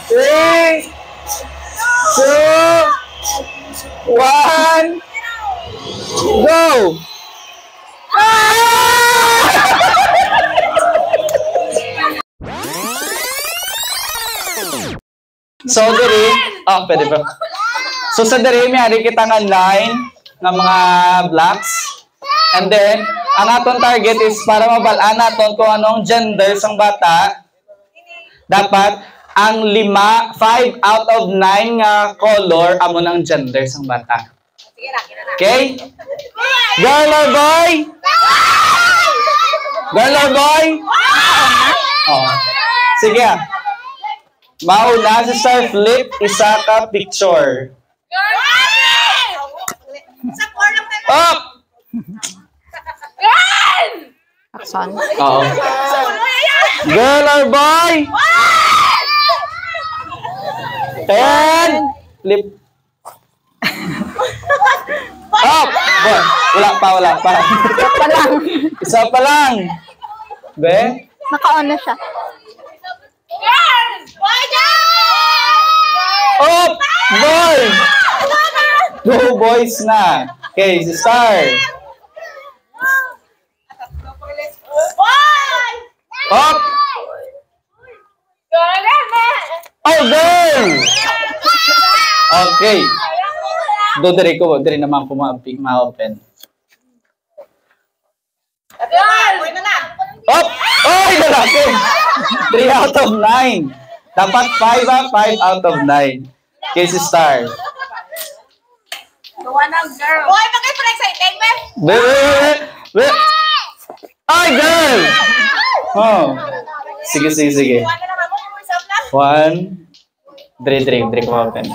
3, 2, 1, go! So, diri, pwede ba? So, sa diri, may hari kita nga line ng mga blocks. And then, ang aton target is para mabalaan naton kung anong gender sang bata. Dapat, ang 5 out of 9 nga color amo ng gender sang bata. Okay? Girl or boy? Girl or boy? Oh. Sige. Mauna si Star Flip, isa ka picture. Up! Action. Oo. Girl or boy? And flip. Up! Boy, wala pa. Isa pa lang. Isa pa lang. Be? Naka-on na siya. Up! Boy! 2 boys na. Okay, si Star. Up! Oh, girl! Okay. Dari naman ko ma-open. Up! Oh, lalaki! 3 out of 9. Dapat 5 out of 9. Okay, si Star. Boy, mag-exciting, man! Be! Ay, girl! Oh. Sige. 1. Dre ko open.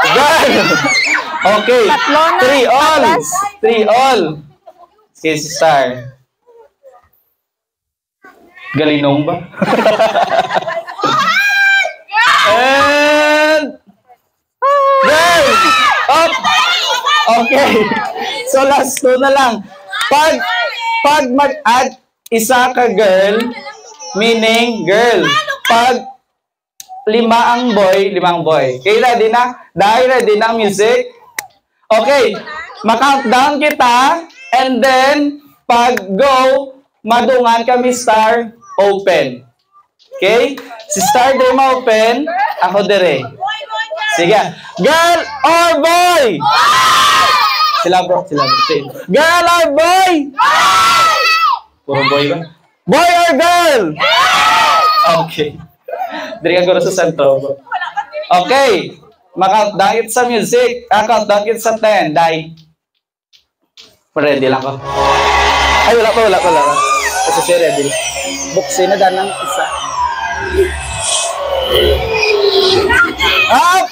Girl! Okay. 3 all. 3 all. Okay, si Star. Galinong ba? And girl! Up! Okay. So last 2 na lang. Pag mag-add isa ka girl, meaning girl. Pag 5 ang boy. Okay, ready na? Dahil ready na ang music? Okay. Ma-countdown kita. And then, pag go, madungan kami Star, open. Okay? Si Star dire ma-open, ako dire. Sige. Girl or boy? Sila bro. Girl or boy? Puro boy ba? Boy or girl? Okay. Dire ka guro sa sentro. Okay. Ma-countdown it sa music. Countdown it sa 10. Die. Ready lang ko. Ay, wala pa. Kasi siya ready. Buksin na danang isa. Up!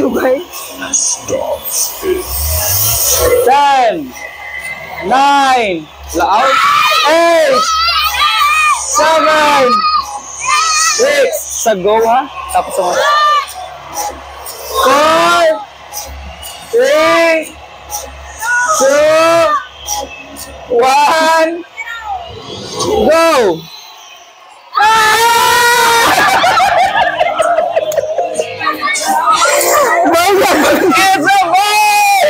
Ugay. 10, 9, out, 8, 7, 6, sa go ha? Tapos sa 4, 3, 2, 1, go! It's a boy!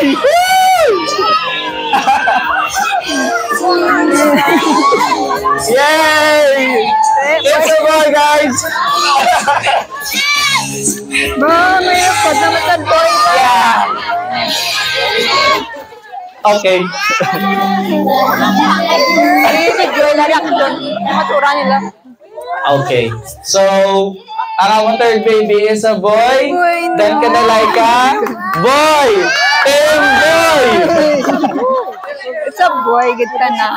Yay! It's a boy, guys! Mami, pag naman boy na. Yeah! Okay. Girl na reaction. Matura nila. Okay. So, ang third baby is a boy. Then Kanalaika, boy! Team boy! It's a boy, good ka na.